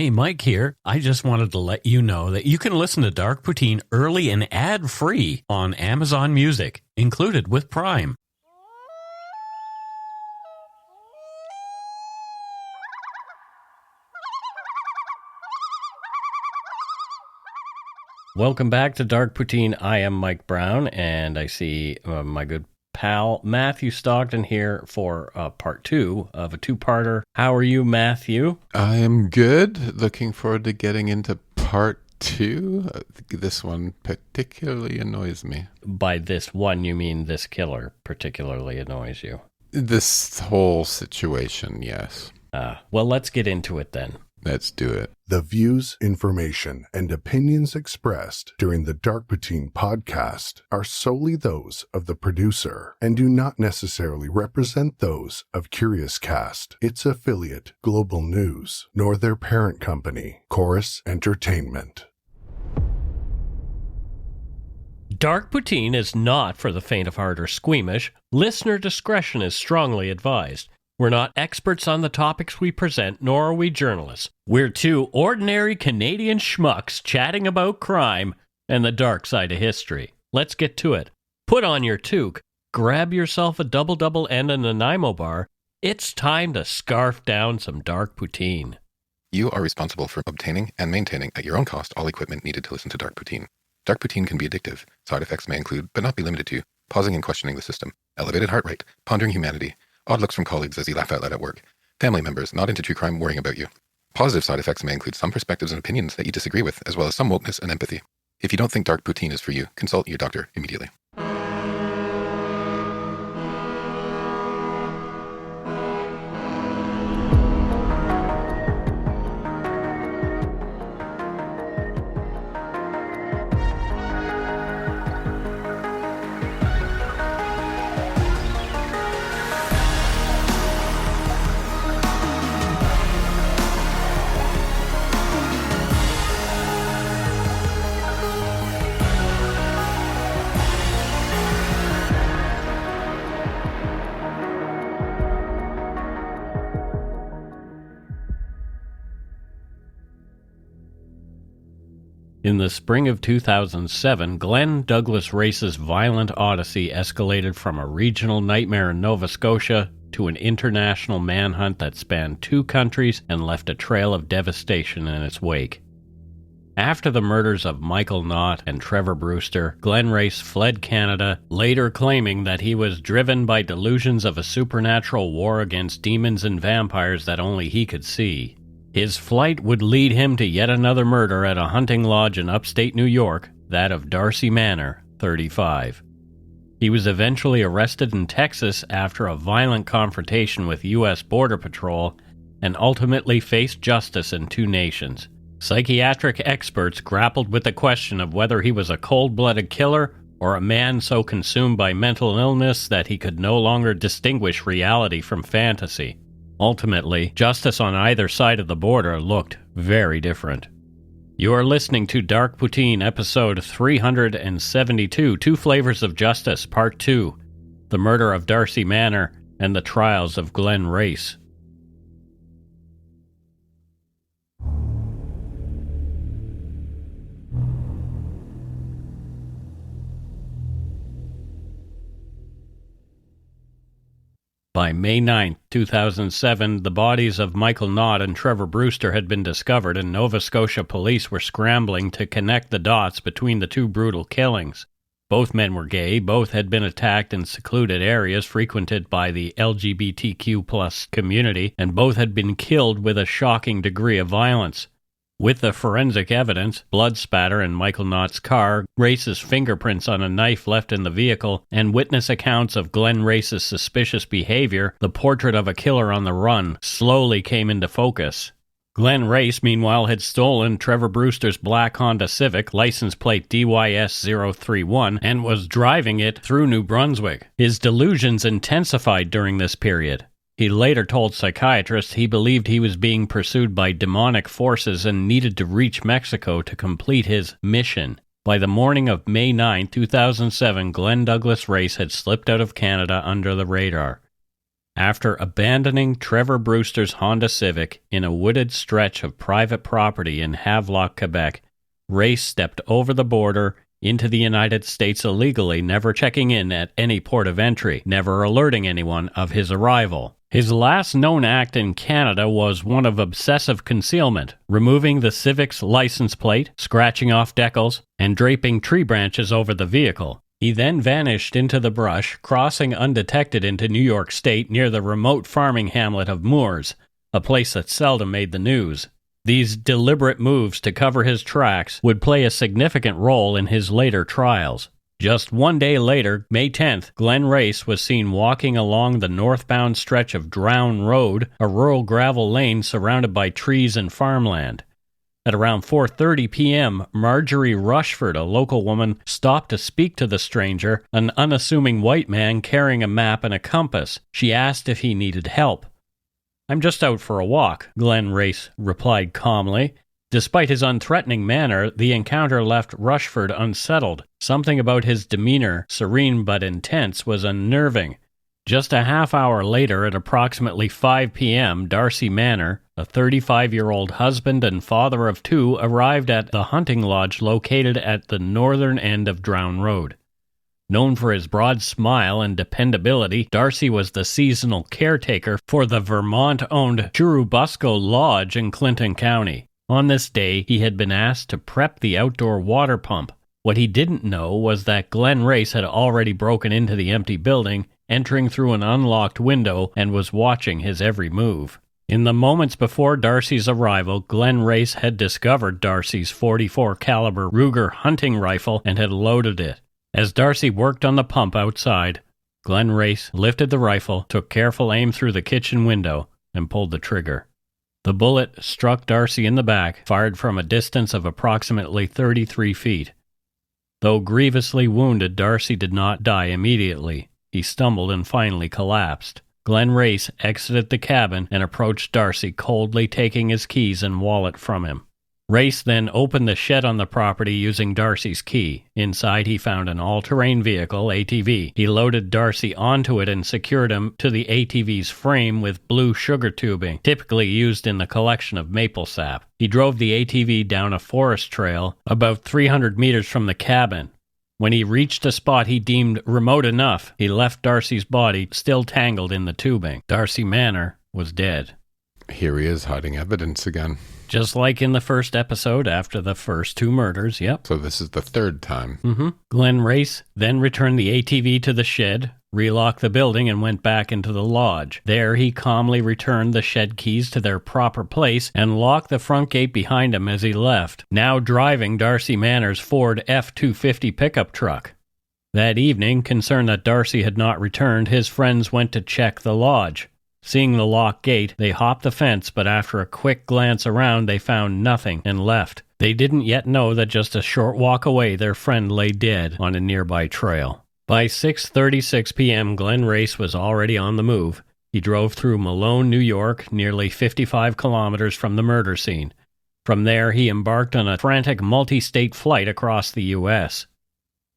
Hey, Mike here. I just wanted to let you know that you can listen to Dark Poutine early and ad-free on Amazon Music, included with Prime. Welcome back to Dark Poutine. I am Mike Brown, and I see my good pal Matthew Stockton here for part 2 of a two-parter. How are you, Matthew? I am good. Looking forward to getting into part 2. This one particularly annoys me. By this one, you mean this killer particularly annoys you? This whole situation, yes. Well, let's get into it then. Let's do it. The views, information, and opinions expressed during the Dark Poutine podcast are solely those of the producer and do not necessarily represent those of Curious Cast, its affiliate, Global News, nor their parent company, Chorus Entertainment. Dark Poutine is not for the faint of heart or squeamish. Listener discretion is strongly advised. We're not experts on the topics we present, nor are we journalists. We're two ordinary Canadian schmucks chatting about crime and the dark side of history. Let's get to it. Put on your toque, grab yourself a double-double and a Nanaimo bar. It's time to scarf down some Dark Poutine. You are responsible for obtaining and maintaining at your own cost all equipment needed to listen to Dark Poutine. Dark Poutine can be addictive. Side effects may include, but not be limited to, pausing and questioning the system, elevated heart rate, pondering humanity, odd looks from colleagues as you laugh out loud at work, family members not into true crime worrying about you. Positive side effects may include some perspectives and opinions that you disagree with, as well as some wokeness and empathy. If you don't think Dark Poutine is for you, consult your doctor immediately. In the spring of 2007, Glen Douglas Race's violent odyssey escalated from a regional nightmare in Nova Scotia to an international manhunt that spanned 2 countries and left a trail of devastation in its wake. After the murders of Michael Knott and Trevor Brewster, Glen Race fled Canada, later claiming that he was driven by delusions of a supernatural war against demons and vampires that only he could see. His flight would lead him to yet another murder at a hunting lodge in upstate New York, that of Darcy Manor, 35. He was eventually arrested in Texas after a violent confrontation with U.S. Border Patrol and ultimately faced justice in 2 nations. Psychiatric experts grappled with the question of whether he was a cold-blooded killer or a man so consumed by mental illness that he could no longer distinguish reality from fantasy. Ultimately, justice on either side of the border looked very different. You are listening to Dark Poutine, episode 372, Two Flavors of Justice, Part 2, The Murder of Darcy Manor and the Trials of Glen Race. By May 9, 2007, the bodies of Michael Knott and Trevor Brewster had been discovered, and Nova Scotia police were scrambling to connect the dots between the 2 brutal killings. Both men were gay, both had been attacked in secluded areas frequented by the LGBTQ+ community, and both had been killed with a shocking degree of violence. With the forensic evidence, blood spatter in Michael Knott's car, Race's fingerprints on a knife left in the vehicle, and witness accounts of Glen Race's suspicious behavior, the portrait of a killer on the run slowly came into focus. Glen Race, meanwhile, had stolen Trevor Brewster's black Honda Civic, license plate DYS031, and was driving it through New Brunswick. His delusions intensified during this period. He later told psychiatrists he believed he was being pursued by demonic forces and needed to reach Mexico to complete his mission. By the morning of May 9, 2007, Glen Douglas Race had slipped out of Canada under the radar. After abandoning Trevor Brewster's Honda Civic in a wooded stretch of private property in Havelock, Quebec, Race stepped over the border into the United States illegally, never checking in at any port of entry, never alerting anyone of his arrival. His last known act in Canada was one of obsessive concealment, removing the Civic's license plate, scratching off decals, and draping tree branches over the vehicle. He then vanished into the brush, crossing undetected into New York State near the remote farming hamlet of Moores, a place that seldom made the news. These deliberate moves to cover his tracks would play a significant role in his later trials. Just one day later, May 10th, Glen Race was seen walking along the northbound stretch of Drown Road, a rural gravel lane surrounded by trees and farmland. At around 4:30 p.m., Marjorie Rushford, a local woman, stopped to speak to the stranger, an unassuming white man carrying a map and a compass. She asked if he needed help. "I'm just out for a walk," Glen Race replied calmly. Despite his unthreatening manner, the encounter left Rushford unsettled. Something about his demeanor, serene but intense, was unnerving. Just a half hour later, at approximately 5 p.m., Darcy Manor, a 35-year-old husband and father of two, arrived at the hunting lodge located at the northern end of Drown Road. Known for his broad smile and dependability, Darcy was the seasonal caretaker for the Vermont-owned Churubusco Lodge in Clinton County. On this day, he had been asked to prep the outdoor water pump. What he didn't know was that Glen Race had already broken into the empty building, entering through an unlocked window, and was watching his every move. In the moments before Darcy's arrival, Glen Race had discovered Darcy's .44 caliber Ruger hunting rifle and had loaded it. As Darcy worked on the pump outside, Glen Race lifted the rifle, took careful aim through the kitchen window, and pulled the trigger. The bullet struck Darcy in the back, fired from a distance of approximately 33 feet. Though grievously wounded, Darcy did not die immediately. He stumbled and finally collapsed. Glen Race exited the cabin and approached Darcy, coldly taking his keys and wallet from him. Race then opened the shed on the property using Darcy's key. Inside, he found an all-terrain vehicle, ATV. He loaded Darcy onto it and secured him to the ATV's frame with blue sugar tubing, typically used in the collection of maple sap. He drove the ATV down a forest trail about 300 meters from the cabin. When he reached a spot he deemed remote enough, he left Darcy's body still tangled in the tubing. Darcy Manor was dead. Here he is, hiding evidence again. Just like in the first episode after the first two murders, yep. So this is the third time. Glen Race then returned the ATV to the shed, relocked the building, and went back into the lodge. There he calmly returned the shed keys to their proper place and locked the front gate behind him as he left, now driving Darcy Manor's Ford F-250 pickup truck. That evening, concerned that Darcy had not returned, his friends went to check the lodge. Seeing the locked gate, they hopped the fence, but after a quick glance around, they found nothing and left. They didn't yet know that just a short walk away, their friend lay dead on a nearby trail. By 6:36 p.m., Glen Race was already on the move. He drove through Malone, New York, nearly 55 kilometers from the murder scene. From there, he embarked on a frantic multi-state flight across the U.S.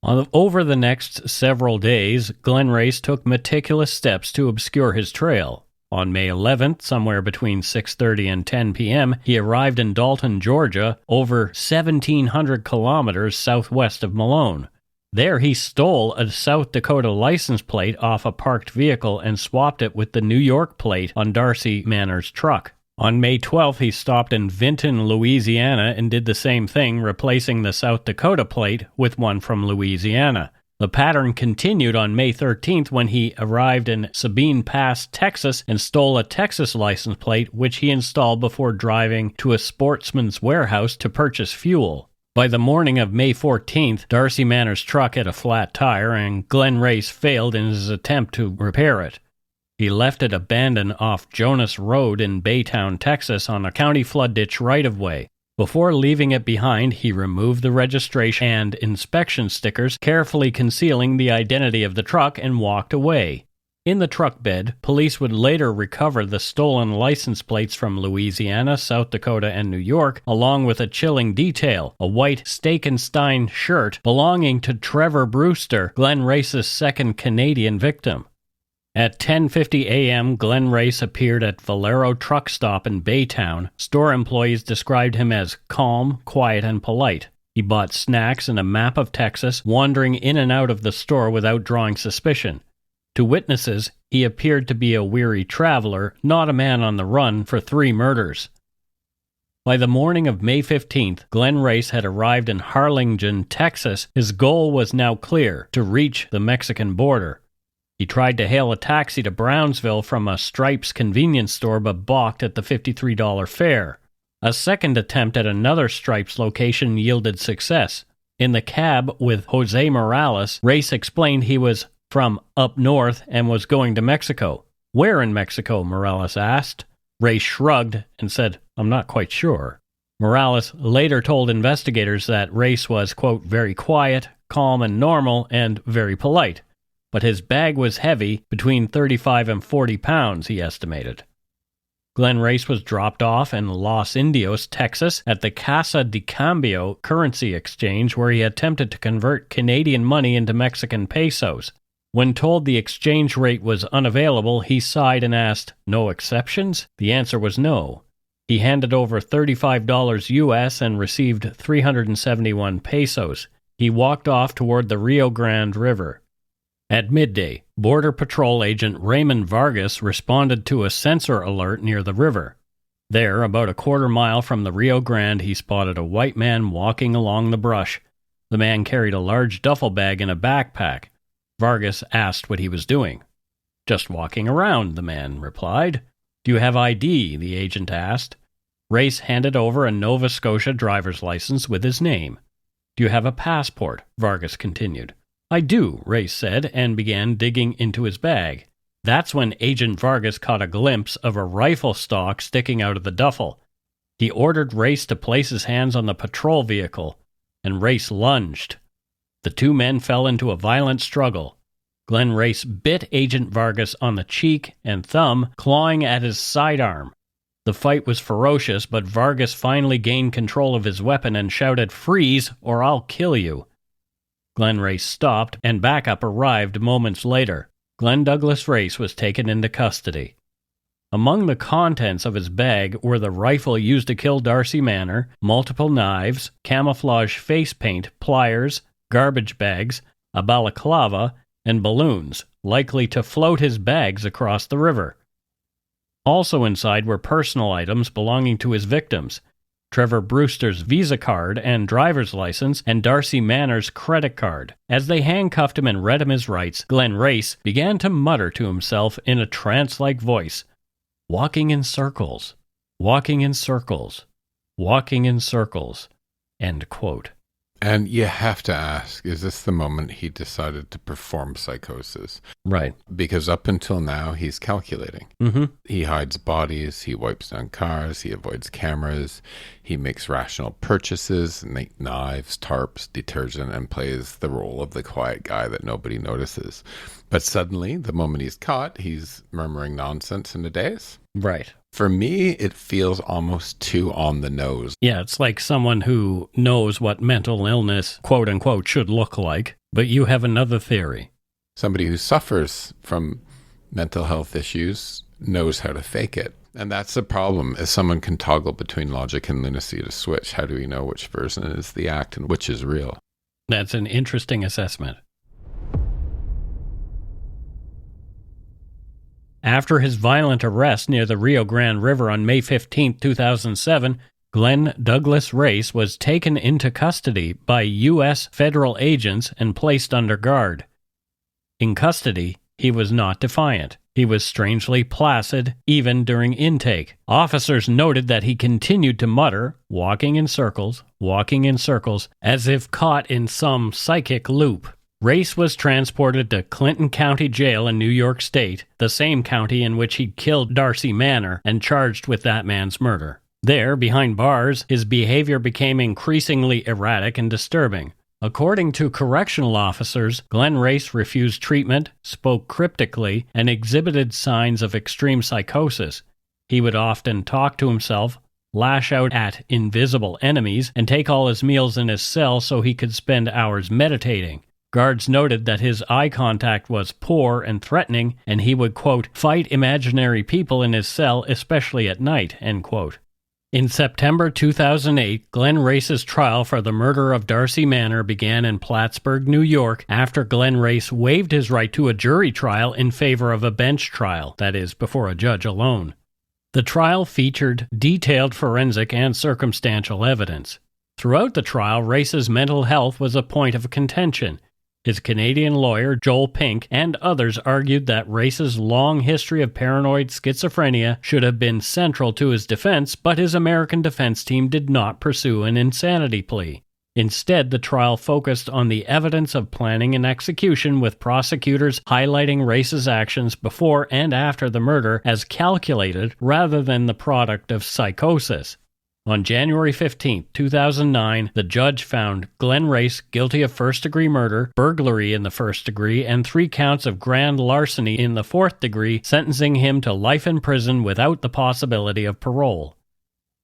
Over the next several days, Glen Race took meticulous steps to obscure his trail. On May 11th, somewhere between 6:30 and 10 p.m., he arrived in Dalton, Georgia, over 1,700 kilometers southwest of Malone. There he stole a South Dakota license plate off a parked vehicle and swapped it with the New York plate on Darcy Manor's truck. On May 12th, he stopped in Vinton, Louisiana, and did the same thing, replacing the South Dakota plate with one from Louisiana. The pattern continued on May 13th when he arrived in Sabine Pass, Texas, and stole a Texas license plate, which he installed before driving to a sportsman's warehouse to purchase fuel. By the morning of May 14th, Darcy Manor's truck had a flat tire, and Glen Race failed in his attempt to repair it. He left it abandoned off Jonas Road in Baytown, Texas, on a county flood ditch right-of-way. Before leaving it behind, he removed the registration and inspection stickers, carefully concealing the identity of the truck, and walked away. In the truck bed, police would later recover the stolen license plates from Louisiana, South Dakota, and New York, along with a chilling detail, a white Steak-and-Stein shirt belonging to Trevor Brewster, Glen Race's second Canadian victim. At 10:50 a.m., Glen Race appeared at Valero Truck Stop in Baytown. Store employees described him as calm, quiet, and polite. He bought snacks and a map of Texas, wandering in and out of the store without drawing suspicion. To witnesses, he appeared to be a weary traveler, not a man on the run for 3 murders. By the morning of May 15th, Glen Race had arrived in Harlingen, Texas. His goal was now clear: to reach the Mexican border. He tried to hail a taxi to Brownsville from a Stripes convenience store but balked at the $53 fare. A second attempt at another Stripes location yielded success. In the cab with Jose Morales, Race explained he was from up north and was going to Mexico. "Where in Mexico?" Morales asked. Race shrugged and said, "I'm not quite sure." Morales later told investigators that Race was, quote, very quiet, calm and normal, and very polite. But his bag was heavy, between 35 and 40 pounds, he estimated. Glen Race was dropped off in Los Indios, Texas, at the Casa de Cambio currency exchange, where he attempted to convert Canadian money into Mexican pesos. When told the exchange rate was unavailable, he sighed and asked, "No exceptions?" The answer was no. He handed over $35 US and received 371 pesos. He walked off toward the Rio Grande River. At midday, Border Patrol agent Raymond Vargas responded to a sensor alert near the river. There, about a quarter mile from the Rio Grande, he spotted a white man walking along the brush. The man carried a large duffel bag in a backpack. Vargas asked what he was doing. "Just walking around," the man replied. "Do you have ID?" the agent asked. Race handed over a Nova Scotia driver's license with his name. "Do you have a passport?" Vargas continued. "I do," Race said, and began digging into his bag. That's when Agent Vargas caught a glimpse of a rifle stock sticking out of the duffel. He ordered Race to place his hands on the patrol vehicle, and Race lunged. The 2 men fell into a violent struggle. Glen Race bit Agent Vargas on the cheek and thumb, clawing at his sidearm. The fight was ferocious, but Vargas finally gained control of his weapon and shouted, "Freeze, or I'll kill you." Glen Race stopped, and backup arrived moments later. Glen Douglas Race was taken into custody. Among the contents of his bag were the rifle used to kill Darcy Manor, multiple knives, camouflage face paint, pliers, garbage bags, a balaclava, and balloons, likely to float his bags across the river. Also inside were personal items belonging to his victims: Trevor Brewster's Visa card and driver's license, and Darcy Manor's credit card. As they handcuffed him and read him his rights, Glen Race began to mutter to himself in a trance-like voice, "Walking in circles, walking in circles, walking in circles," end quote. And you have to ask, is this the moment he decided to perform psychosis? Right. Because up until now, he's calculating. Mm-hmm. He hides bodies, he wipes down cars, he avoids cameras, he makes rational purchases, knives, tarps, detergent, and plays the role of the quiet guy that nobody notices. But suddenly, the moment he's caught, he's murmuring nonsense in a daze. Right. For me, it feels almost too on the nose. Yeah, it's like someone who knows what mental illness, quote unquote, should look like, but you have another theory. Somebody who suffers from mental health issues knows how to fake it. And that's the problem, is someone can toggle between logic and lunacy to switch. How do we know which version is the act and which is real? That's an interesting assessment. After his violent arrest near the Rio Grande River on May 15, 2007, Glen Douglas Race was taken into custody by U.S. federal agents and placed under guard. In custody, he was not defiant. He was strangely placid, even during intake. Officers noted that he continued to mutter, walking in circles, as if caught in some psychic loop. Race was transported to Clinton County Jail in New York State, the same county in which he'd killed Darcy Manor, and charged with that man's murder. There, behind bars, his behavior became increasingly erratic and disturbing. According to correctional officers, Glen Race refused treatment, spoke cryptically, and exhibited signs of extreme psychosis. He would often talk to himself, lash out at invisible enemies, and take all his meals in his cell so he could spend hours meditating. Guards noted that his eye contact was poor and threatening, and he would, quote, fight imaginary people in his cell, especially at night, end quote. In September 2008, Glen Race's trial for the murder of Darcy Manor began in Plattsburgh, New York, after Glen Race waived his right to a jury trial in favor of a bench trial, that is, before a judge alone. The trial featured detailed forensic and circumstantial evidence. Throughout the trial, Race's mental health was a point of contention. His Canadian lawyer, Joel Pink, and others argued that Race's long history of paranoid schizophrenia should have been central to his defense, but his American defense team did not pursue an insanity plea. Instead, the trial focused on the evidence of planning and execution, with prosecutors highlighting Race's actions before and after the murder as calculated rather than the product of psychosis. On January 15, 2009, the judge found Glen Race guilty of first-degree murder, burglary in the first degree, and 3 counts of grand larceny in the fourth degree, sentencing him to life in prison without the possibility of parole.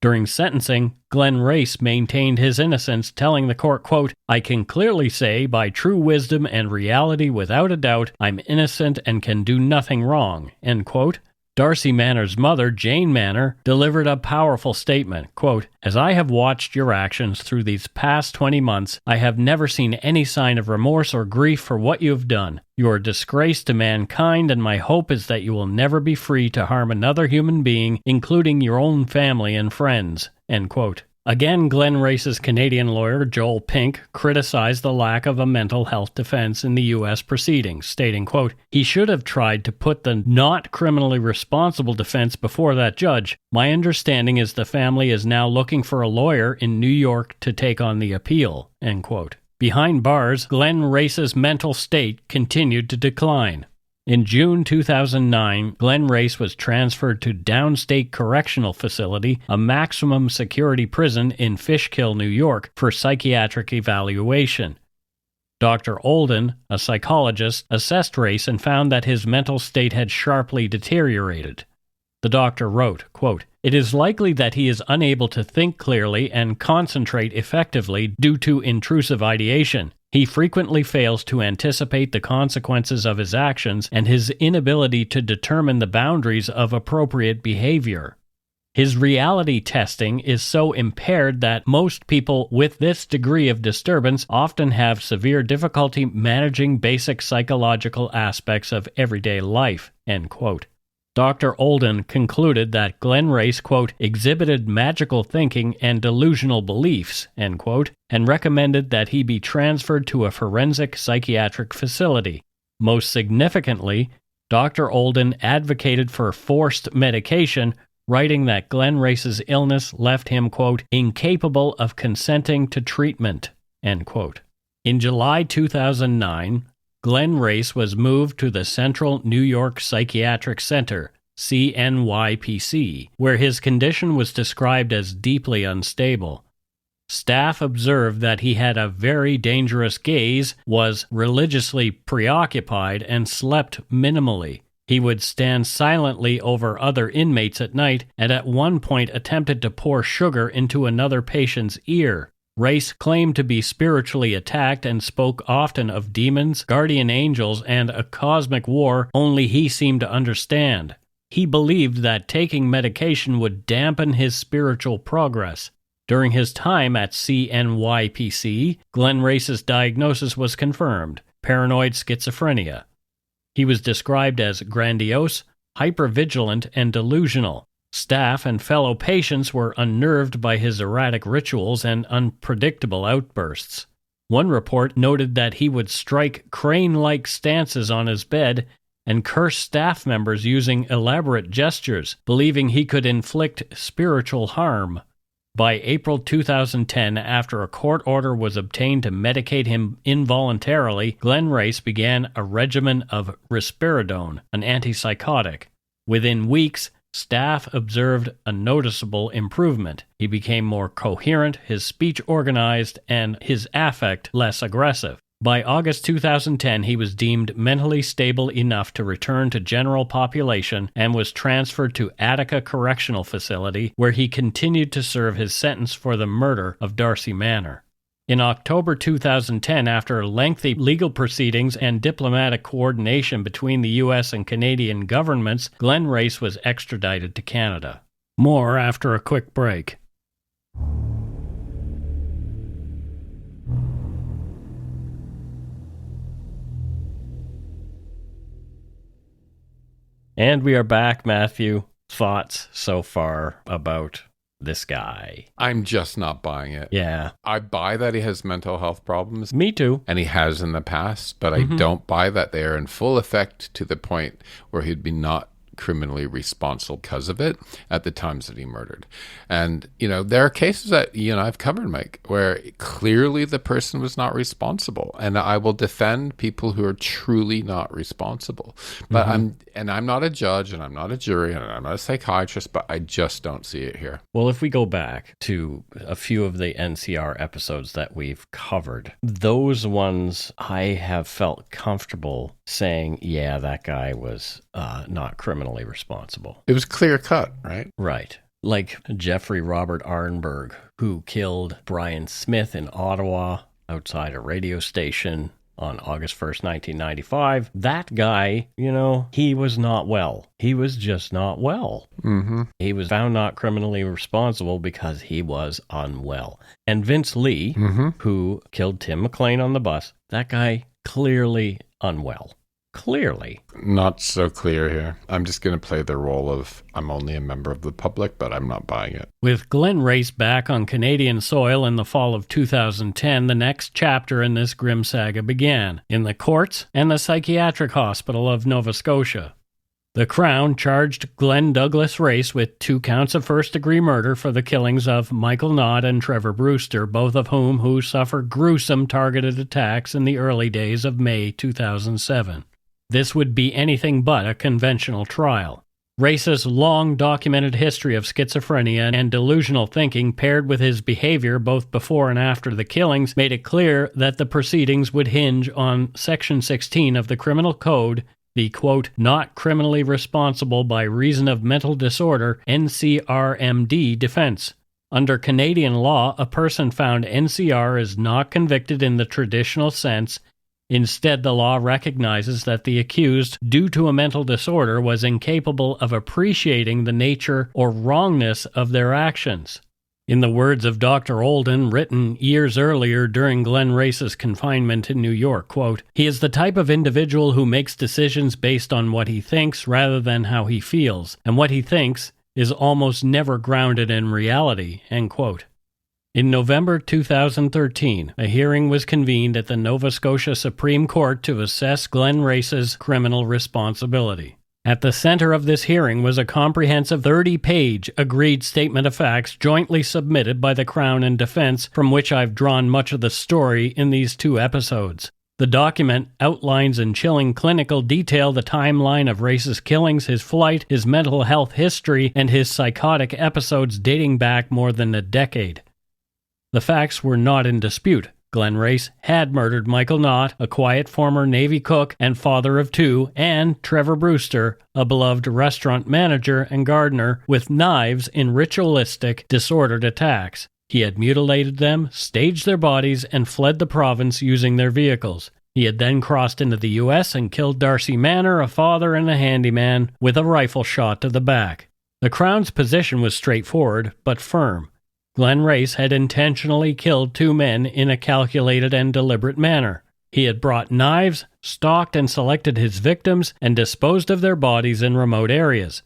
During sentencing, Glen Race maintained his innocence, telling the court, quote, I can clearly say, by true wisdom and reality without a doubt, I'm innocent and can do nothing wrong, end quote. Darcy Manor's mother, Jane Manor, delivered a powerful statement, quote, as I have watched your actions through these past 20 months, I have never seen any sign of remorse or grief for what you have done. You are a disgrace to mankind, and my hope is that you will never be free to harm another human being, including your own family and friends, end quote. Again, Glen Race's Canadian lawyer, Joel Pink, criticized the lack of a mental health defense in the U.S. proceedings, stating, quote, he should have tried to put the not criminally responsible defense before that judge. My understanding is the family is now looking for a lawyer in New York to take on the appeal, end quote. Behind bars, Glen Race's mental state continued to decline. In June 2009, Glen Race was transferred to Downstate Correctional Facility, a maximum security prison in Fishkill, New York, for psychiatric evaluation. Dr. Olden, a psychologist, assessed Race and found that his mental state had sharply deteriorated. The doctor wrote, quote, it is likely that he is unable to think clearly and concentrate effectively due to intrusive ideation. He frequently fails to anticipate the consequences of his actions and his inability to determine the boundaries of appropriate behavior. His reality testing is so impaired that most people with this degree of disturbance often have severe difficulty managing basic psychological aspects of everyday life, end quote. Dr. Olden concluded that Glen Race, quote, exhibited magical thinking and delusional beliefs, end quote, and recommended that he be transferred to a forensic psychiatric facility. Most significantly, Dr. Olden advocated for forced medication, writing that Glen Race's illness left him, quote, incapable of consenting to treatment, end quote. In July 2009, Glen Race was moved to the Central New York Psychiatric Center, CNYPC, where his condition was described as deeply unstable. Staff observed that he had a very dangerous gaze, was religiously preoccupied, and slept minimally. He would stand silently over other inmates at night, and at one point attempted to pour sugar into another patient's ear. Race claimed to be spiritually attacked and spoke often of demons, guardian angels, and a cosmic war only he seemed to understand. He believed that taking medication would dampen his spiritual progress. During his time at CNYPC, Glen Race's diagnosis was confirmed: paranoid schizophrenia. He was described as grandiose, hypervigilant, and delusional. Staff and fellow patients were unnerved by his erratic rituals and unpredictable outbursts. One report noted that he would strike crane-like stances on his bed and curse staff members using elaborate gestures, believing he could inflict spiritual harm. By April 2010, after a court order was obtained to medicate him involuntarily, Glen Race began a regimen of risperidone, an antipsychotic. Within weeks, staff observed a noticeable improvement. He became more coherent, his speech organized, and his affect less aggressive. By August 2010, he was deemed mentally stable enough to return to general population and was transferred to Attica Correctional Facility, where he continued to serve his sentence for the murder of Darcy Manor. In October 2010, after lengthy legal proceedings and diplomatic coordination between the U.S. and Canadian governments, Glen Race was extradited to Canada. More after a quick break. And we are back, Matthew. Thoughts so far about this guy? I'm just not buying it. Yeah. I buy that he has mental health problems. Me too. And he has in the past, but I don't buy that they are in full effect to the point where he'd be not criminally responsible because of it at the times that he murdered. And, there are cases that you and I've covered, Mike, where clearly the person was not responsible. And I will defend people who are truly not responsible. But I'm not a judge, and I'm not a jury, and I'm not a psychiatrist, but I just don't see it here. Well, if we go back to a few of the NCR episodes that we've covered, those ones I have felt comfortable saying, yeah, that guy was not criminally responsible. It was clear cut, right? Right. Like Jeffrey Robert Arnberg, who killed Brian Smith in Ottawa outside a radio station on August 1st, 1995. That guy, he was not well. He was just not well. Mm-hmm. He was found not criminally responsible because he was unwell. And Vince Lee, who killed Tim McLean on the bus, that guy clearly unwell. Clearly. Not so clear here. I'm just going to play the role of I'm only a member of the public, but I'm not buying it. With Glen Race back on Canadian soil in the fall of 2010, the next chapter in this grim saga began, in the courts and the Psychiatric Hospital of Nova Scotia. The Crown charged Glen Douglas Race with 2 counts of first-degree murder for the killings of Michael Knott and Trevor Brewster, both of whom suffered gruesome targeted attacks in the early days of May 2007. This would be anything but a conventional trial. Race's long-documented history of schizophrenia and delusional thinking paired with his behavior both before and after the killings made it clear that the proceedings would hinge on Section 16 of the Criminal Code, the, quote, not criminally responsible by reason of mental disorder, NCRMD defense. Under Canadian law, a person found NCR is not convicted in the traditional sense. Instead, the law recognizes that the accused, due to a mental disorder, was incapable of appreciating the nature or wrongness of their actions. In the words of Dr. Olden, written years earlier during Glen Race's confinement in New York, quote, he is the type of individual who makes decisions based on what he thinks rather than how he feels, and what he thinks is almost never grounded in reality, end quote. In November 2013, a hearing was convened at the Nova Scotia Supreme Court to assess Glen Race's criminal responsibility. At the center of this hearing was a comprehensive 30-page agreed statement of facts jointly submitted by the Crown and Defense, from which I've drawn much of the story in these 2 episodes. The document outlines in chilling clinical detail the timeline of Race's killings, his flight, his mental health history, and his psychotic episodes dating back more than a decade. The facts were not in dispute. Glen Race had murdered Michael Knott, a quiet former Navy cook and father of 2, and Trevor Brewster, a beloved restaurant manager and gardener, with knives in ritualistic, disordered attacks. He had mutilated them, staged their bodies, and fled the province using their vehicles. He had then crossed into the U.S. and killed Darcy Manor, a father and a handyman, with a rifle shot to the back. The Crown's position was straightforward, but firm. Glen Race had intentionally killed 2 men in a calculated and deliberate manner. He had brought knives, stalked and selected his victims, and disposed of their bodies in remote areas.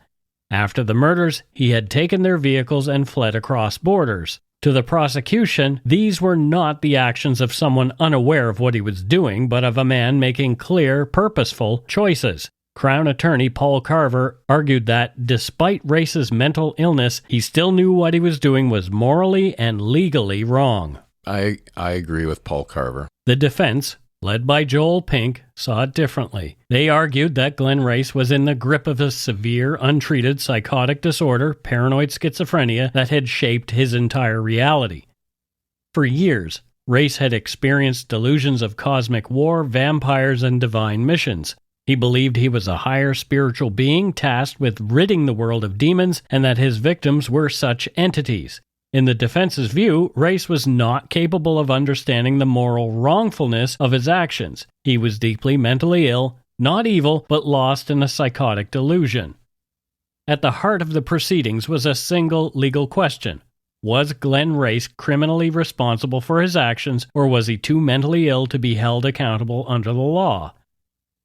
After the murders, he had taken their vehicles and fled across borders. To the prosecution, these were not the actions of someone unaware of what he was doing, but of a man making clear, purposeful choices. Crown attorney Paul Carver argued that, despite Race's mental illness, he still knew what he was doing was morally and legally wrong. I agree with Paul Carver. The defense, led by Joel Pink, saw it differently. They argued that Glen Race was in the grip of a severe, untreated psychotic disorder, paranoid schizophrenia, that had shaped his entire reality. For years, Race had experienced delusions of cosmic war, vampires, and divine missions. He believed he was a higher spiritual being tasked with ridding the world of demons, and that his victims were such entities. In the defense's view, Race was not capable of understanding the moral wrongfulness of his actions. He was deeply mentally ill, not evil, but lost in a psychotic delusion. At the heart of the proceedings was a single legal question. Was Glen Race criminally responsible for his actions, or was he too mentally ill to be held accountable under the law?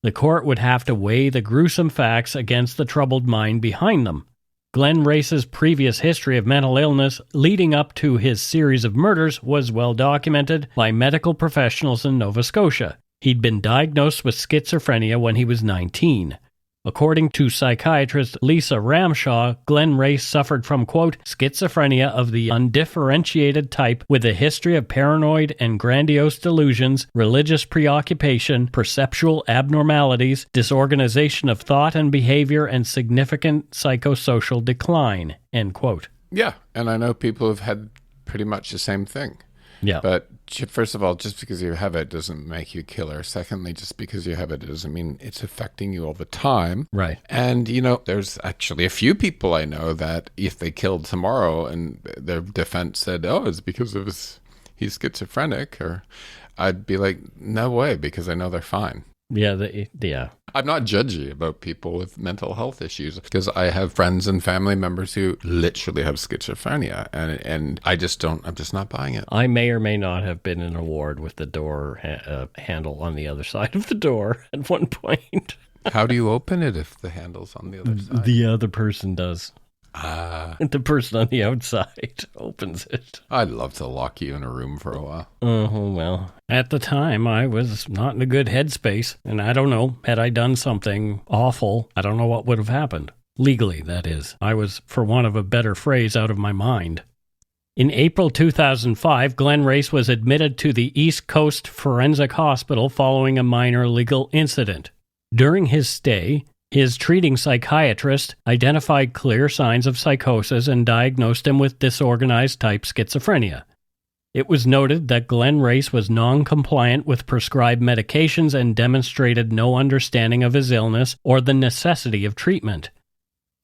The court would have to weigh the gruesome facts against the troubled mind behind them. Glen Race's previous history of mental illness leading up to his series of murders was well documented by medical professionals in Nova Scotia. He'd been diagnosed with schizophrenia when he was 19. According to psychiatrist Lisa Ramshaw, Glen Race suffered from, quote, schizophrenia of the undifferentiated type with a history of paranoid and grandiose delusions, religious preoccupation, perceptual abnormalities, disorganization of thought and behavior, and significant psychosocial decline, end quote. Yeah, and I know people have had pretty much the same thing. Yeah. But first of all, just because you have it doesn't make you a killer. Secondly, just because you have it doesn't mean it's affecting you all the time. Right. And, you know, there's actually a few people I know that if they killed tomorrow and their defense said, oh, it's because of he's schizophrenic, or I'd be like, no way, because I know they're fine. Yeah. I'm not judgy about people with mental health issues, because I have friends and family members who literally have schizophrenia, and I'm just not buying it. I may or may not have been in a ward with the door handle on the other side of the door at one point. How do you open it if the handle's on the other side? The other person does. The person on the outside opens it. I'd love to lock you in a room for a while. Well, at the time, I was not in a good headspace, and I don't know, had I done something awful, I don't know what would have happened. Legally, that is. I was, for want of a better phrase, out of my mind. In April 2005, Glen Race was admitted to the East Coast Forensic Hospital following a minor legal incident. During his stay, his treating psychiatrist identified clear signs of psychosis and diagnosed him with disorganized type schizophrenia. It was noted that Glen Race was non-compliant with prescribed medications and demonstrated no understanding of his illness or the necessity of treatment.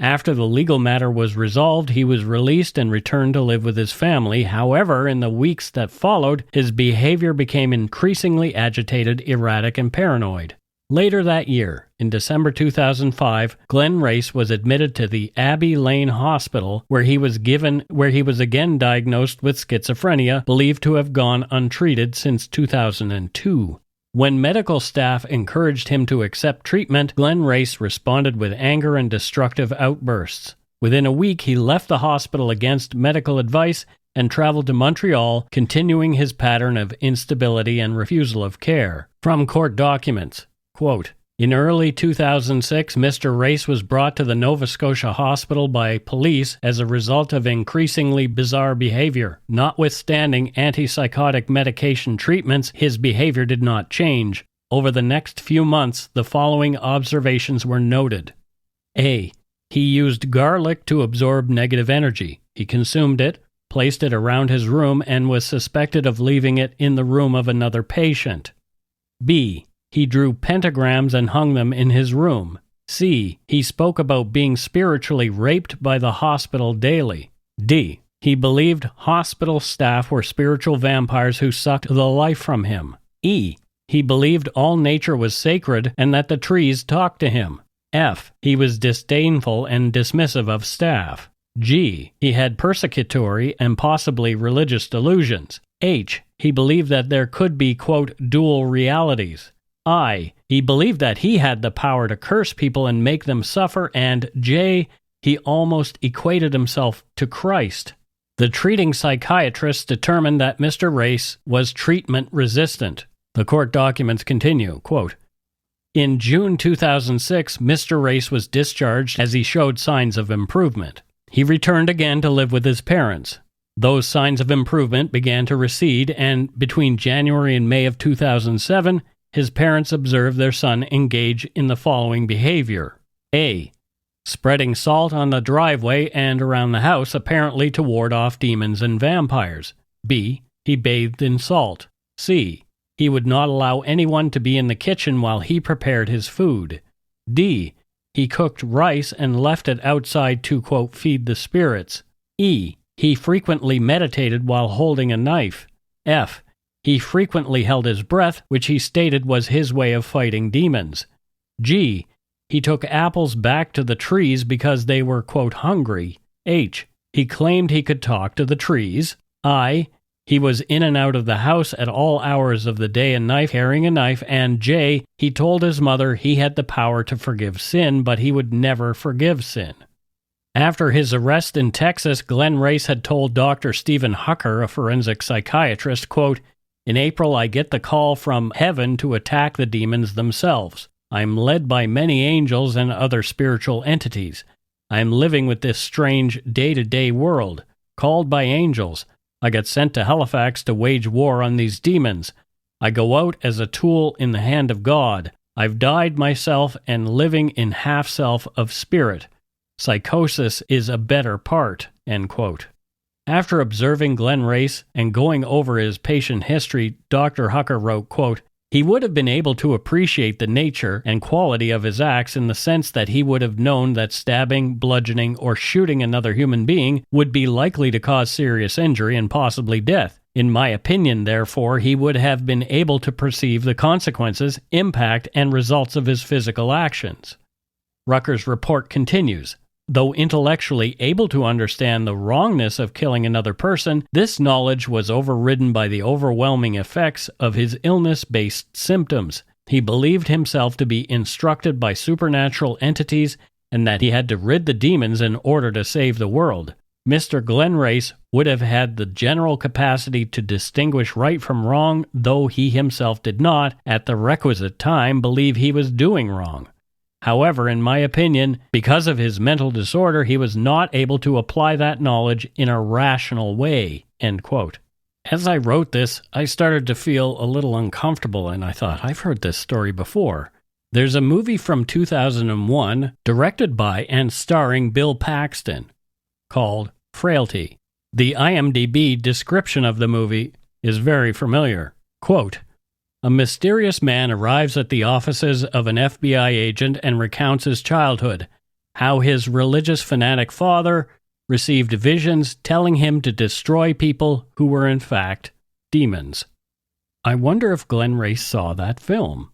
After the legal matter was resolved, he was released and returned to live with his family. However, in the weeks that followed, his behavior became increasingly agitated, erratic, and paranoid. Later that year, in December 2005, Glen Race was admitted to the Abbey Lane Hospital, where he was again diagnosed with schizophrenia, believed to have gone untreated since 2002. When medical staff encouraged him to accept treatment, Glen Race responded with anger and destructive outbursts. Within a week, he left the hospital against medical advice and traveled to Montreal, continuing his pattern of instability and refusal of care. From court documents, quote, in early 2006, Mr. Race was brought to the Nova Scotia hospital by police as a result of increasingly bizarre behavior. Notwithstanding antipsychotic medication treatments, his behavior did not change. Over the next few months, the following observations were noted. A. He used garlic to absorb negative energy. He consumed it, placed it around his room, and was suspected of leaving it in the room of another patient. B. He drew pentagrams and hung them in his room. C. He spoke about being spiritually raped by the hospital daily. D. He believed hospital staff were spiritual vampires who sucked the life from him. E. He believed all nature was sacred and that the trees talked to him. F. He was disdainful and dismissive of staff. G. He had persecutory and possibly religious delusions. H. He believed that there could be, quote, dual realities. I. He believed that he had the power to curse people and make them suffer. And J. He almost equated himself to Christ. The treating psychiatrist determined that Mr. Race was treatment resistant. The court documents continue, quote, in June 2006, Mr. Race was discharged as he showed signs of improvement. He returned again to live with his parents. Those signs of improvement began to recede, and between January and May of 2007, his parents observed their son engage in the following behavior. A. Spreading salt on the driveway and around the house, apparently to ward off demons and vampires. B. He bathed in salt. C. He would not allow anyone to be in the kitchen while he prepared his food. D. He cooked rice and left it outside to, quote, feed the spirits. E. He frequently meditated while holding a knife. F. He frequently held his breath, which he stated was his way of fighting demons. G. He took apples back to the trees because they were, quote, hungry. H. He claimed he could talk to the trees. I. He was in and out of the house at all hours of the day and night carrying a knife. And J. He told his mother he had the power to forgive sin, but he would never forgive sin. After his arrest in Texas, Glen Race had told Dr. Stephen Hucker, a forensic psychiatrist, quote, "In April I get the call from heaven to attack the demons themselves. I'm led by many angels and other spiritual entities. I'm living with this strange day-to-day world, called by angels. I got sent to Halifax to wage war on these demons. I go out as a tool in the hand of God. I've died myself and living in half-self of spirit. Psychosis is a better part," end quote. After observing Glen Race and going over his patient history, Dr. Hucker wrote, quote, "He would have been able to appreciate the nature and quality of his acts in the sense that he would have known that stabbing, bludgeoning, or shooting another human being would be likely to cause serious injury and possibly death. In my opinion, therefore, he would have been able to perceive the consequences, impact, and results of his physical actions." Rucker's report continues. Though intellectually able to understand the wrongness of killing another person, this knowledge was overridden by the overwhelming effects of his illness-based symptoms. He believed himself to be instructed by supernatural entities and that he had to rid the demons in order to save the world. Mr. Glen Race would have had the general capacity to distinguish right from wrong, though he himself did not, at the requisite time, believe he was doing wrong. However, in my opinion, because of his mental disorder, he was not able to apply that knowledge in a rational way, end quote. As I wrote this, I started to feel a little uncomfortable, and I thought, I've heard this story before. There's a movie from 2001, directed by and starring Bill Paxton, called Frailty. The IMDb description of the movie is very familiar. Quote, "A mysterious man arrives at the offices of an FBI agent and recounts his childhood, how his religious fanatic father received visions telling him to destroy people who were in fact demons." I wonder if Glen Race saw that film.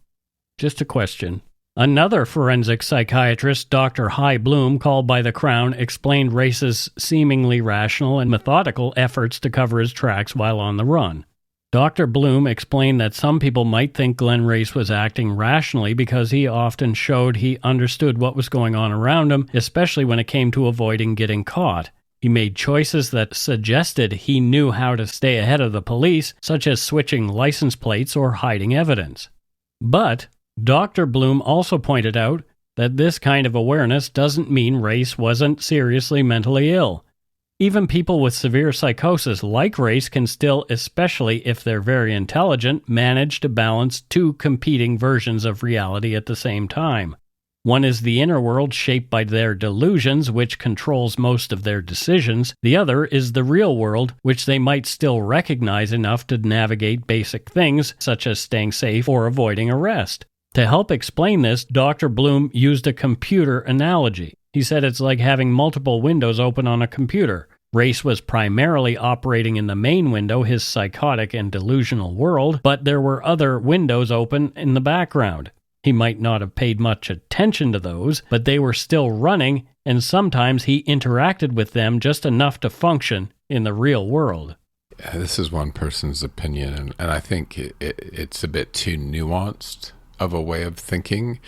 Just a question. Another forensic psychiatrist, Dr. High Bloom, called by the Crown, explained Race's seemingly rational and methodical efforts to cover his tracks while on the run. Dr. Bloom explained that some people might think Glen Race was acting rationally because he often showed he understood what was going on around him, especially when it came to avoiding getting caught. He made choices that suggested he knew how to stay ahead of the police, such as switching license plates or hiding evidence. But Dr. Bloom also pointed out that this kind of awareness doesn't mean Race wasn't seriously mentally ill. Even people with severe psychosis like Race can still, especially if they're very intelligent, manage to balance two competing versions of reality at the same time. One is the inner world shaped by their delusions, which controls most of their decisions. The other is the real world, which they might still recognize enough to navigate basic things, such as staying safe or avoiding arrest. To help explain this, Dr. Bloom used a computer analogy. He said it's like having multiple windows open on a computer. Race was primarily operating in the main window, his psychotic and delusional world, but there were other windows open in the background. He might not have paid much attention to those, but they were still running, and sometimes he interacted with them just enough to function in the real world. Yeah, this is one person's opinion, and I think it's a bit too nuanced of a way of thinking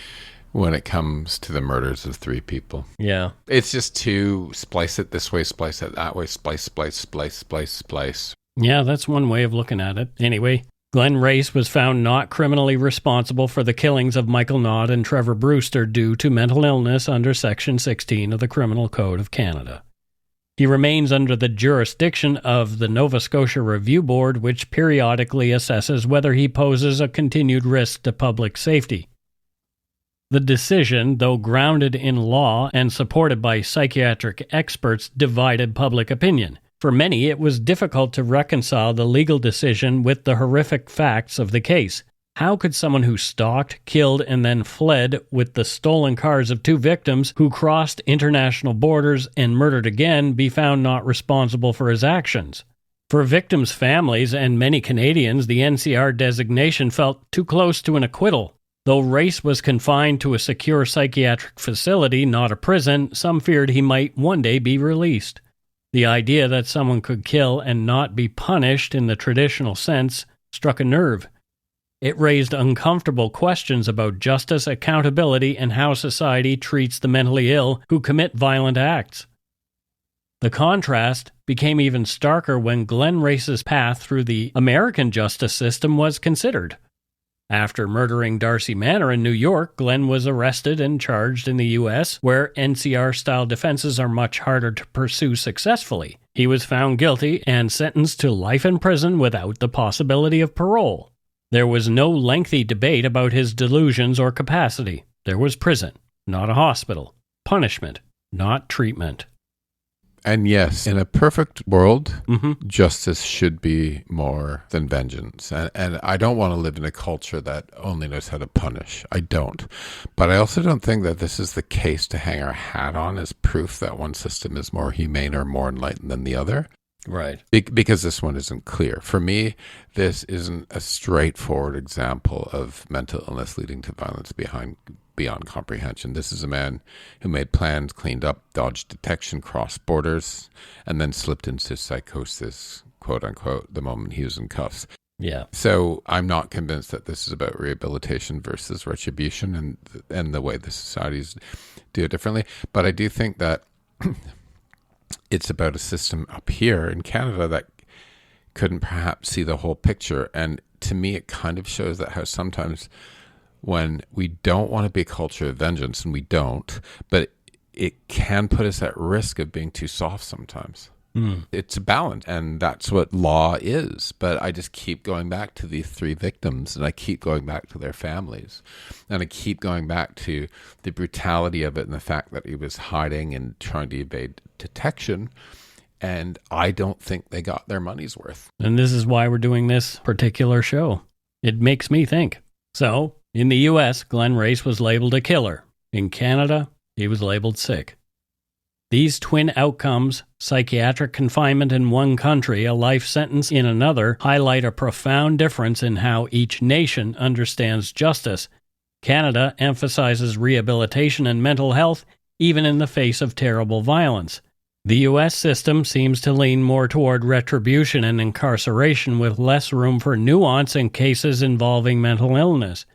when it comes to the murders of 3 people. Yeah. It's just to splice it this way, splice it that way, splice. Yeah, that's one way of looking at it. Anyway, Glen Race was found not criminally responsible for the killings of Michael Knott and Trevor Brewster due to mental illness under Section 16 of the Criminal Code of Canada. He remains under the jurisdiction of the Nova Scotia Review Board, which periodically assesses whether he poses a continued risk to public safety. The decision, though grounded in law and supported by psychiatric experts, divided public opinion. For many, it was difficult to reconcile the legal decision with the horrific facts of the case. How could someone who stalked, killed, and then fled with the stolen cars of 2 victims who crossed international borders and murdered again be found not responsible for his actions? For victims' families and many Canadians, the NCR designation felt too close to an acquittal. Though Race was confined to a secure psychiatric facility, not a prison, some feared he might one day be released. The idea that someone could kill and not be punished in the traditional sense struck a nerve. It raised uncomfortable questions about justice, accountability, and how society treats the mentally ill who commit violent acts. The contrast became even starker when Glen Race's path through the American justice system was considered. After murdering Darcy Manor in New York, Glen was arrested and charged in the U.S., where NCR-style defenses are much harder to pursue successfully. He was found guilty and sentenced to life in prison without the possibility of parole. There was no lengthy debate about his delusions or capacity. There was prison, not a hospital. Punishment, not treatment. And yes, in a perfect world, justice should be more than vengeance. And I don't want to live in a culture that only knows how to punish. I don't. But I also don't think that this is the case to hang our hat on as proof that one system is more humane or more enlightened than the other. Right. Because this one isn't clear. For me, this isn't a straightforward example of mental illness leading to violence beyond comprehension. This is a man who made plans, cleaned up, dodged detection, crossed borders, and then slipped into psychosis, quote unquote, the moment he was in cuffs. Yeah. So I'm not convinced that this is about rehabilitation versus retribution and the way the societies do it differently. But I do think that it's about a system up here in Canada that couldn't perhaps see the whole picture. And to me, it kind of shows that how sometimes when we don't want to be a culture of vengeance, and we don't, but it can put us at risk of being too soft sometimes. It's a balance, and that's what law is. But I just keep going back to these 3 victims, and I keep going back to their families, and I keep going back to the brutality of it and the fact that he was hiding and trying to evade detection. And I don't think they got their money's worth. And this is why we're doing this particular show. It makes me think. So, in the U.S., Glen Race was labeled a killer. In Canada, he was labeled sick. These twin outcomes, psychiatric confinement in one country, a life sentence in another, highlight a profound difference in how each nation understands justice. Canada emphasizes rehabilitation and mental health, even in the face of terrible violence. The U.S. system seems to lean more toward retribution and incarceration, with less room for nuance in cases involving mental illness.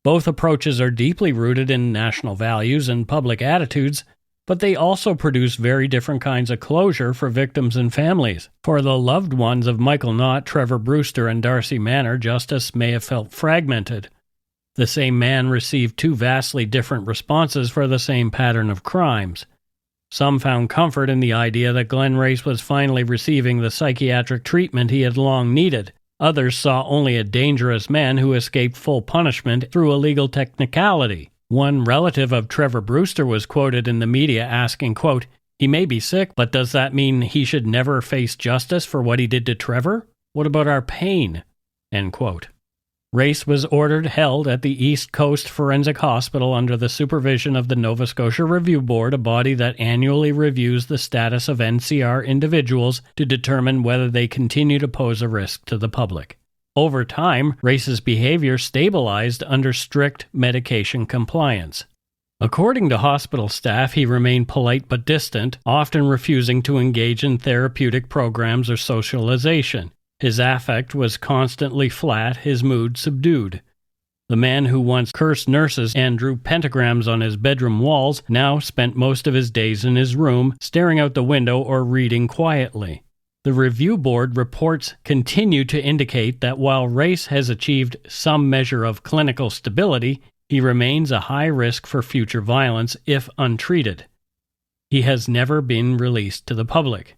Both approaches are deeply rooted in national values and public attitudes, but they also produce very different kinds of closure for victims and families. For the loved ones of Michael Knott, Trevor Brewster, and Darcy Manor, justice may have felt fragmented. The same man received 2 vastly different responses for the same pattern of crimes. Some found comfort in the idea that Glen Race was finally receiving the psychiatric treatment he had long needed. Others saw only a dangerous man who escaped full punishment through a legal technicality. One relative of Trevor Brewster was quoted in the media asking, quote, "He may be sick, but does that mean he should never face justice for what he did to Trevor? What about our pain?" End quote. Race was held at the East Coast Forensic Hospital under the supervision of the Nova Scotia Review Board, a body that annually reviews the status of NCR individuals to determine whether they continue to pose a risk to the public. Over time, Race's behavior stabilized under strict medication compliance. According to hospital staff, he remained polite but distant, often refusing to engage in therapeutic programs or socialization. His affect was constantly flat, his mood subdued. The man who once cursed nurses and drew pentagrams on his bedroom walls now spent most of his days in his room, staring out the window or reading quietly. The review board reports continue to indicate that while Race has achieved some measure of clinical stability, he remains a high risk for future violence if untreated. He has never been released to the public.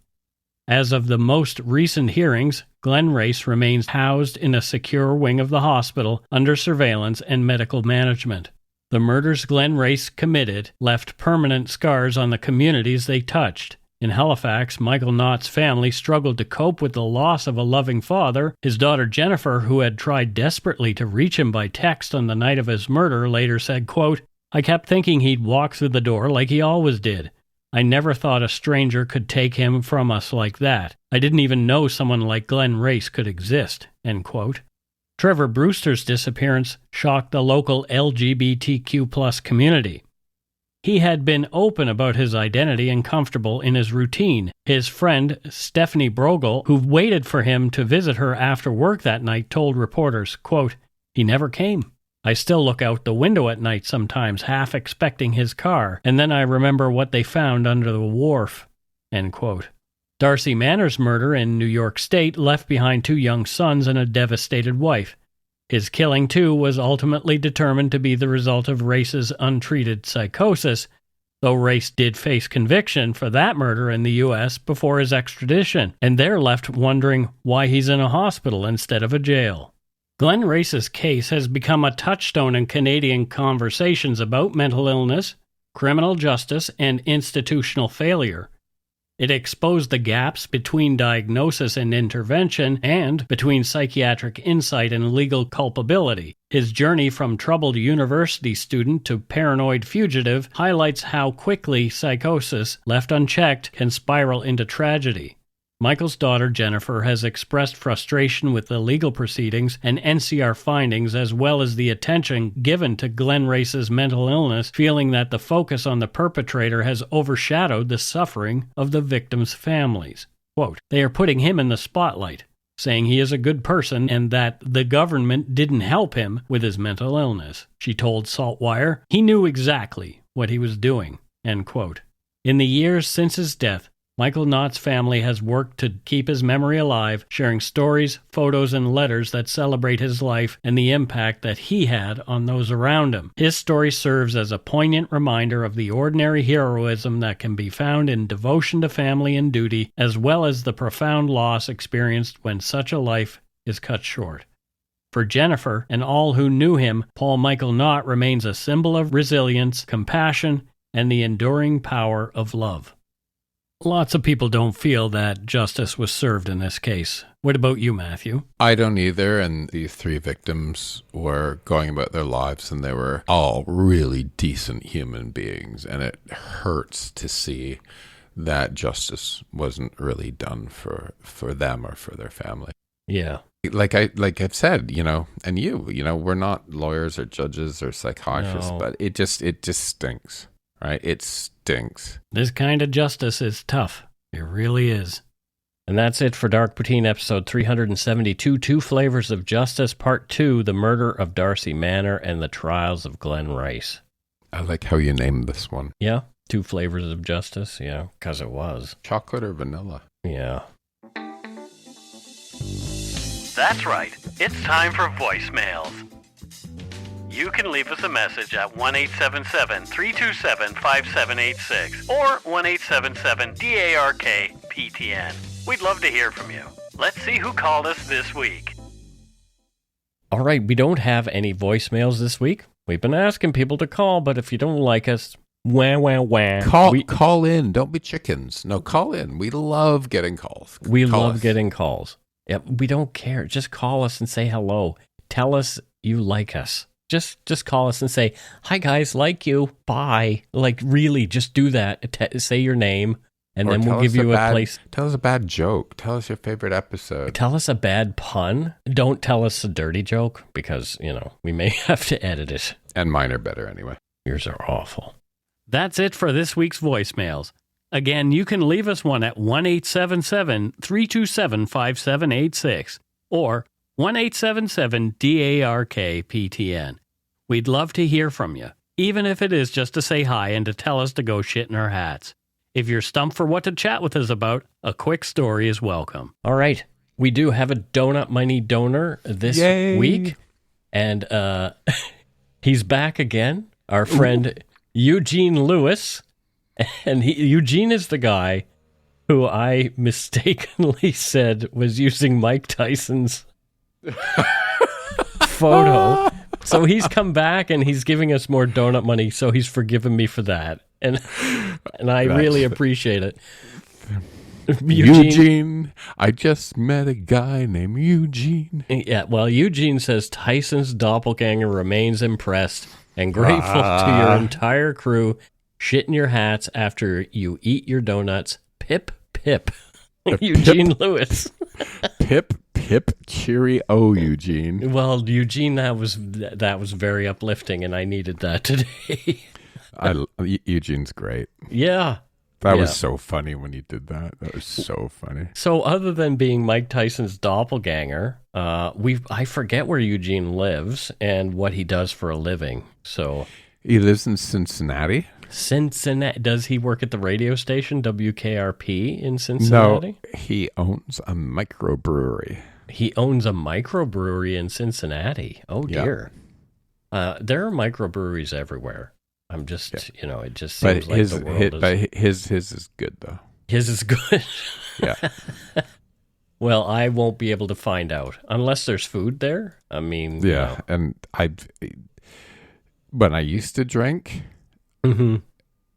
As of the most recent hearings, Glen Race remains housed in a secure wing of the hospital under surveillance and medical management. The murders Glen Race committed left permanent scars on the communities they touched. In Halifax, Michael Knott's family struggled to cope with the loss of a loving father. His daughter Jennifer, who had tried desperately to reach him by text on the night of his murder, later said, quote, "I kept thinking he'd walk through the door like he always did. I never thought a stranger could take him from us like that. I didn't even know someone like Glen Race could exist." End quote. Trevor Brewster's disappearance shocked the local LGBTQ+ community. He had been open about his identity and comfortable in his routine. His friend, Stephanie Brogel, who waited for him to visit her after work that night, told reporters, quote, "He never came. I still look out the window at night sometimes, half expecting his car, and then I remember what they found under the wharf." End quote. Darcy Manor's murder in New York State left behind 2 young sons and a devastated wife. His killing, too, was ultimately determined to be the result of Race's untreated psychosis, though Race did face conviction for that murder in the U.S. before his extradition, and they're left wondering why he's in a hospital instead of a jail. Glen Race's case has become a touchstone in Canadian conversations about mental illness, criminal justice, and institutional failure. It exposed the gaps between diagnosis and intervention and between psychiatric insight and legal culpability. His journey from troubled university student to paranoid fugitive highlights how quickly psychosis, left unchecked, can spiral into tragedy. Michael's daughter, Jennifer, has expressed frustration with the legal proceedings and NCR findings, as well as the attention given to Glen Race's mental illness, feeling that the focus on the perpetrator has overshadowed the suffering of the victims' families. Quote, "They are putting him in the spotlight, saying he is a good person and that the government didn't help him with his mental illness," she told Saltwire. "He knew exactly what he was doing." End quote. In the years since his death, Michael Knott's family has worked to keep his memory alive, sharing stories, photos, and letters that celebrate his life and the impact that he had on those around him. His story serves as a poignant reminder of the ordinary heroism that can be found in devotion to family and duty, as well as the profound loss experienced when such a life is cut short. For Jennifer and all who knew him, Paul Michael Knott remains a symbol of resilience, compassion, and the enduring power of love. Lots of people don't feel that justice was served in this case. What about you, Matthew? I don't either, and these 3 victims were going about their lives, and they were all really decent human beings, and it hurts to see that justice wasn't really done for them or for their family. Yeah. Like I've said, and we're not lawyers or judges or psychiatrists, No. but it just stinks. Right? It stinks. This kind of justice is tough. It really is. And that's it for Dark Poutine episode 372, 2 Flavors of Justice, Part 2, The Murder of Darcy Manor and the Trials of Glen Race. I like how you named this one. Yeah, 2 Flavors of Justice, yeah, because it was. Chocolate or vanilla? Yeah. That's right. It's time for voicemails. You can leave us a message at 1-877-327-5786 or 1-877-DARK-PTN. We'd love to hear from you. Let's see who called us this week. All right, we don't have any voicemails this week. We've been asking people to call, but if you don't like us, wah, wah, wah. Call in. Don't be chickens. No, call in. We love getting calls. We love getting calls. Yep, we don't care. Just call us and say hello. Tell us you like us. Just call us and say, "Hi guys, like you, bye." Like really, just do that. Say your name, and then we'll give you a place. Tell us a bad joke. Tell us your favorite episode. Tell us a bad pun. Don't tell us a dirty joke because, we may have to edit it. And mine are better anyway. Yours are awful. That's it for this week's voicemails. Again, you can leave us one at 1-877-327-5786 or 1-877-DARK-PTN. We'd love to hear from you, even if it is just to say hi and to tell us to go shit in our hats. If you're stumped for what to chat with us about, a quick story is welcome. All right. We do have a donut money donor this week, and he's back again, our friend Eugene Lewis. And Eugene is the guy who I mistakenly said was using Mike Tyson's photo. So he's come back and he's giving us more donut money, so he's forgiven me for that. And I really appreciate it. Eugene. I just met a guy named Eugene. Yeah, well, Eugene says Tyson's doppelganger remains impressed and grateful to your entire crew. Shit in your hats after you eat your donuts. Pip, pip. Eugene Lewis. Pip, pip, cheerio, Eugene. Well, Eugene, that was very uplifting, and I needed that today. Eugene's great. Yeah. That was so funny when you did that. That was so funny. So other than being Mike Tyson's doppelganger, I forget where Eugene lives and what he does for a living. So he lives in Cincinnati. Cincinnati. Does he work at the radio station WKRP in Cincinnati? No, he owns a microbrewery. He owns a microbrewery in Cincinnati. Oh, dear. There are microbreweries everywhere. I'm just, it just seems like the world is... But his is good, though. His is good? Yeah. Well, I won't be able to find out unless there's food there. I mean... Yeah, and when I used to drink,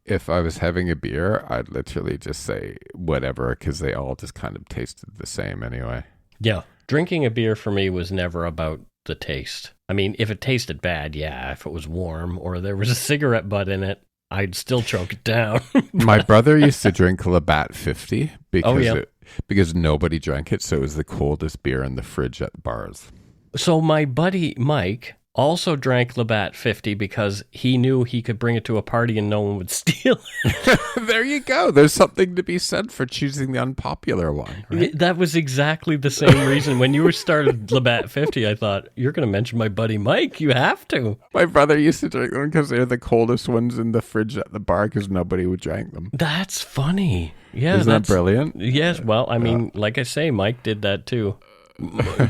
if I was having a beer, I'd literally just say whatever, because they all just kind of tasted the same anyway. Yeah. Drinking a beer for me was never about the taste. I mean, if it tasted bad, yeah. If it was warm or there was a cigarette butt in it, I'd still choke it down. My brother used to drink Labatt 50 because nobody drank it, so it was the coldest beer in the fridge at bars. So my buddy Mike also drank Labatt 50 because he knew he could bring it to a party and no one would steal it. There you go. There's something to be said for choosing the unpopular one. Right? That was exactly the same reason. When you started Labatt 50, I thought, you're going to mention my buddy Mike. You have to. My brother used to drink them because they're the coldest ones in the fridge at the bar because nobody would drink them. That's funny. Yeah, Isn't that brilliant? Yes. Well, I mean, like I say, Mike did that too.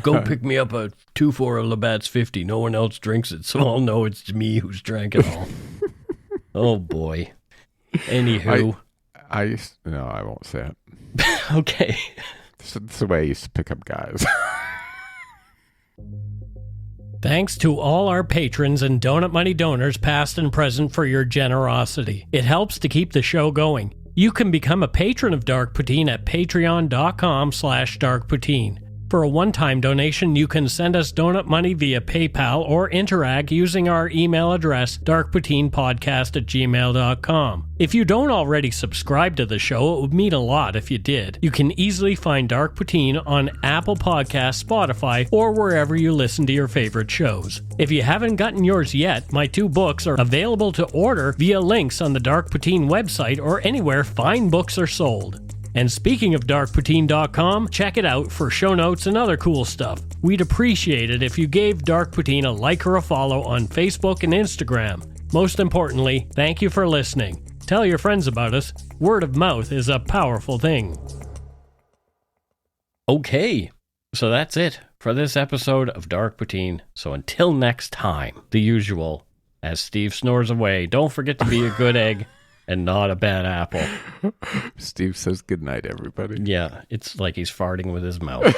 Go pick me up a 2-4 of Labatt's 50. No one else drinks it, so I'll know it's me who's drank it all. Oh, boy. Anywho. I won't say it. Okay. It's the way I used to pick up guys. Thanks to all our patrons and Donut Money donors, past and present, for your generosity. It helps to keep the show going. You can become a patron of Dark Poutine at patreon.com/darkpoutine. For a one-time donation, you can send us donut money via PayPal or interact using our email address, darkpoutinepodcast@gmail.com. If you don't already subscribe to the show, it would mean a lot if you did. You can easily find Dark Poutine on Apple Podcasts, Spotify, or wherever you listen to your favorite shows. If you haven't gotten yours yet, my 2 books are available to order via links on the Dark Poutine website or anywhere fine books are sold. And speaking of darkpoutine.com, check it out for show notes and other cool stuff. We'd appreciate it if you gave Dark Poutine a like or a follow on Facebook and Instagram. Most importantly, thank you for listening. Tell your friends about us. Word of mouth is a powerful thing. Okay, so that's it for this episode of Dark Poutine. So until next time, the usual, as Steve snores away, don't forget to be a good egg. And not a bad apple. Steve says goodnight, everybody. Yeah, it's like he's farting with his mouth.